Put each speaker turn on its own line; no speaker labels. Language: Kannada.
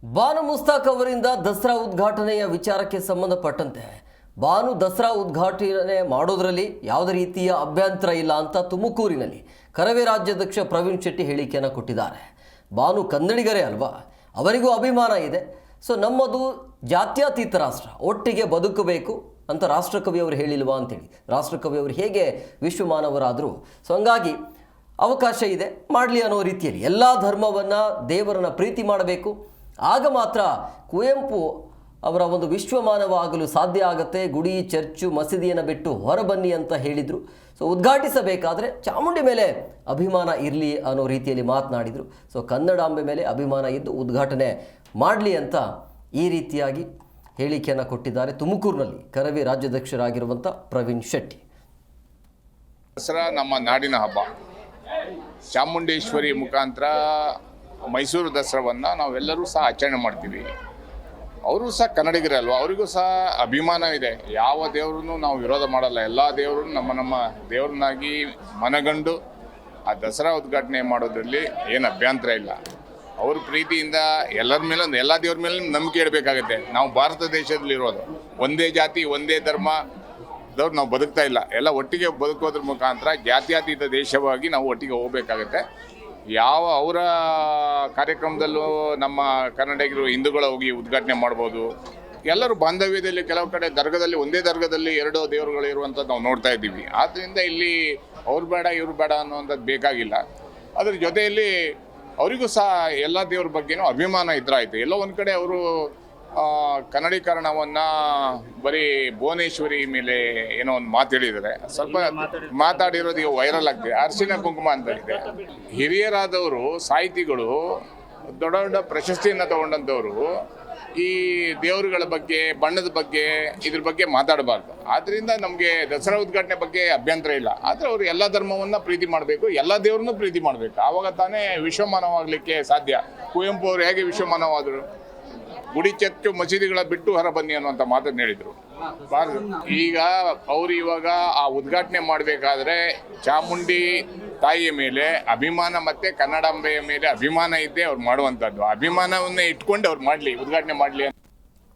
ಬಾನು ಮುಸ್ತಾಕ್ ಅವರಿಂದ ದಸರಾ ಉದ್ಘಾಟನೆಯ ವಿಚಾರಕ್ಕೆ ಸಂಬಂಧಪಟ್ಟಂತೆ ಬಾನು ದಸರಾ ಉದ್ಘಾಟನೆ ಮಾಡೋದರಲ್ಲಿ ಯಾವುದೇ ರೀತಿಯ ಅಭ್ಯಂತರ ಇಲ್ಲ ಅಂತ ತುಮಕೂರಿನಲ್ಲಿ ಕರವೇ ರಾಜ್ಯಾಧ್ಯಕ್ಷ ಪ್ರವೀಣ್ ಶೆಟ್ಟಿ ಹೇಳಿಕೆಯನ್ನು ಕೊಟ್ಟಿದ್ದಾರೆ. ಬಾನು ಕನ್ನಡಿಗರೇ ಅಲ್ವಾ, ಅವರಿಗೂ ಅಭಿಮಾನ ಇದೆ. ಸೊ ನಮ್ಮದು ಜಾತ್ಯತೀತ ರಾಷ್ಟ್ರ, ಒಟ್ಟಿಗೆ ಬದುಕಬೇಕು ಅಂತ ರಾಷ್ಟ್ರಕವಿ ಅವರು ಹೇಳಿಲ್ವಾ ಅಂತೇಳಿ. ರಾಷ್ಟ್ರಕವಿ ಅವರು ಹೇಗೆ ವಿಶ್ವಮಾನವರಾದರು, ಸೊ ಹಂಗಾಗಿ ಅವಕಾಶ ಇದೆ ಮಾಡಲಿ ಅನ್ನೋ ರೀತಿಯಲ್ಲಿ ಎಲ್ಲ ಧರ್ಮವನ್ನು ದೇವರನ್ನು ಪ್ರೀತಿ ಮಾಡಬೇಕು. ಆಗ ಮಾತ್ರ ಕುವೆಂಪು ಅವರ ಒಂದು ವಿಶ್ವಮಾನವ ಆಗಲು ಸಾಧ್ಯ ಆಗುತ್ತೆ. ಗುಡಿ, ಚರ್ಚು, ಮಸೀದಿಯನ್ನು ಬಿಟ್ಟು ಹೊರಬನ್ನಿ ಅಂತ ಹೇಳಿದರು. ಸೊ ಉದ್ಘಾಟಿಸಬೇಕಾದ್ರೆ ಚಾಮುಂಡಿ ಮೇಲೆ ಅಭಿಮಾನ ಇರಲಿ ಅನ್ನೋ ರೀತಿಯಲ್ಲಿ ಮಾತನಾಡಿದರು. ಸೊ ಕನ್ನಡಾಂಬೆ ಮೇಲೆ ಅಭಿಮಾನ ಇದ್ದು ಉದ್ಘಾಟನೆ ಮಾಡಲಿ ಅಂತ ಈ ರೀತಿಯಾಗಿ ಹೇಳಿಕೆಯನ್ನು ಕೊಟ್ಟಿದ್ದಾರೆ ತುಮಕೂರಿನಲ್ಲಿ ಕರವೇ ರಾಜ್ಯಾಧ್ಯಕ್ಷರಾಗಿರುವಂಥ ಪ್ರವೀಣ್ ಶೆಟ್ಟಿ.
ದಸರಾ ನಮ್ಮ ನಾಡಿನ ಹಬ್ಬ. ಚಾಮುಂಡೇಶ್ವರಿ ಮುಖಾಂತರ ಮೈಸೂರು ದಸರಾವನ್ನು ನಾವೆಲ್ಲರೂ ಸಹ ಆಚರಣೆ ಮಾಡ್ತೀವಿ. ಅವರು ಸಹ ಕನ್ನಡಿಗರೇ ಅಲ್ವಾ, ಅವರಿಗೂ ಸಹ ಅಭಿಮಾನ ಇದೆ. ಯಾವ ದೇವ್ರನ್ನೂ ನಾವು ವಿರೋಧ ಮಾಡಲ್ಲ. ಎಲ್ಲ ದೇವರು ನಮ್ಮ ದೇವ್ರನ್ನಾಗಿ ಮನಗಂಡು ಆ ದಸರಾ ಉದ್ಘಾಟನೆ ಮಾಡೋದ್ರಲ್ಲಿ ಏನು ಅಭ್ಯಂತರ ಇಲ್ಲ. ಅವ್ರ ಪ್ರೀತಿಯಿಂದ ಎಲ್ಲರ ಮೇಲೆ, ಎಲ್ಲ ದೇವ್ರ ಮೇಲೆ ನಂಬಿಕೆ ಇಡಬೇಕಾಗತ್ತೆ. ನಾವು ಭಾರತ ದೇಶದಲ್ಲಿರೋದು ಒಂದೇ ಜಾತಿ ಒಂದೇ ಧರ್ಮದವ್ರು ನಾವು ಬದುಕ್ತಾ ಇಲ್ಲ. ಎಲ್ಲ ಒಟ್ಟಿಗೆ ಬದುಕೋದ್ರ ಮುಖಾಂತರ ಜಾತ್ಯತೀತ ದೇಶವಾಗಿ ನಾವು ಒಟ್ಟಿಗೆ ಹೋಗ್ಬೇಕಾಗತ್ತೆ. ಯಾವ ಅವರ ಕಾರ್ಯಕ್ರಮದಲ್ಲೂ ನಮ್ಮ ಕನ್ನಡಿಗರು, ಹಿಂದೂಗಳು ಹೋಗಿ ಉದ್ಘಾಟನೆ ಮಾಡ್ಬೋದು. ಎಲ್ಲರೂ ಬಾಂಧವ್ಯದಲ್ಲಿ ಕೆಲವು ಕಡೆ ದರ್ಗದಲ್ಲಿ, ಒಂದೇ ದರ್ಗದಲ್ಲಿ ಎರಡು ದೇವರುಗಳು ಇರುವಂಥದ್ದು ನಾವು ನೋಡ್ತಾ ಇದ್ದೀವಿ. ಆದ್ದರಿಂದ ಇಲ್ಲಿ ಅವ್ರು ಬೇಡ ಇವ್ರು ಬೇಡ ಅನ್ನೋವಂಥದ್ದು ಬೇಕಾಗಿಲ್ಲ. ಅದ್ರ ಜೊತೆಯಲ್ಲಿ ಅವರಿಗೂ ಸಹ ಎಲ್ಲ ದೇವ್ರ ಬಗ್ಗೆನೂ ಅಭಿಮಾನ ಇದ್ರಾಯ್ತು. ಎಲ್ಲೋ ಒಂದು ಕಡೆ ಅವರು ಕನ್ನಡೀಕರಣವನ್ನು ಬರೀ ಭುವನೇಶ್ವರಿ ಮೇಲೆ ಏನೋ ಒಂದು ಮಾತು ಹೇಳಿದ್ದಾರೆ. ಸ್ವಲ್ಪ ಮಾತಾಡಿರೋದು ಈಗ ವೈರಲ್ ಆಗ್ತಿದೆ. ಅರಿಶಿನ ಕುಂಕುಮ ಅಂತ ಇದೆ. ಹಿರಿಯರಾದವರು, ಸಾಹಿತಿಗಳು, ದೊಡ್ಡ ದೊಡ್ಡ ಪ್ರಶಸ್ತಿಯನ್ನು ತಗೊಂಡಂಥವ್ರು ಈ ದೇವರುಗಳ ಬಗ್ಗೆ, ಬಣ್ಣದ ಬಗ್ಗೆ, ಇದ್ರ ಬಗ್ಗೆ ಮಾತಾಡಬಾರ್ದು. ಆದ್ದರಿಂದ ನಮಗೆ ದಸರಾ ಉದ್ಘಾಟನೆ ಬಗ್ಗೆ ಅಭ್ಯಂತರ ಇಲ್ಲ. ಆದರೆ ಅವರು ಎಲ್ಲ ಧರ್ಮವನ್ನು ಪ್ರೀತಿ ಮಾಡಬೇಕು, ಎಲ್ಲ ದೇವ್ರನ್ನೂ ಪ್ರೀತಿ ಮಾಡಬೇಕು. ಆವಾಗ ತಾನೇ ವಿಶ್ವಮಾನವಾಗಲಿಕ್ಕೆ ಸಾಧ್ಯ. ಕುವೆಂಪು ಅವರು ಹೇಗೆ ವಿಶ್ವಮಾನವಾದರು? ಗುಡಿ, ಚರ್ಚು, ಮಸೀದಿಗಳ ಬಿಟ್ಟು ಹೊರ ಬನ್ನಿ ಅನ್ನುವಂಥ ಮಾತನ್ನು ಹೇಳಿದರು. ಈಗ ಅವರು ಇವಾಗ ಆ ಉದ್ಘಾಟನೆ ಮಾಡಬೇಕಾದ್ರೆ ಚಾಮುಂಡಿ ತಾಯಿಯ ಮೇಲೆ ಅಭಿಮಾನ ಮತ್ತು ಕನ್ನಡಾಂಬೆಯ ಮೇಲೆ ಅಭಿಮಾನ ಇದ್ದೇ ಅವ್ರು ಮಾಡುವಂಥದ್ದು. ಅಭಿಮಾನವನ್ನೇ ಇಟ್ಕೊಂಡು ಅವ್ರು ಮಾಡಲಿ, ಉದ್ಘಾಟನೆ ಮಾಡಲಿ.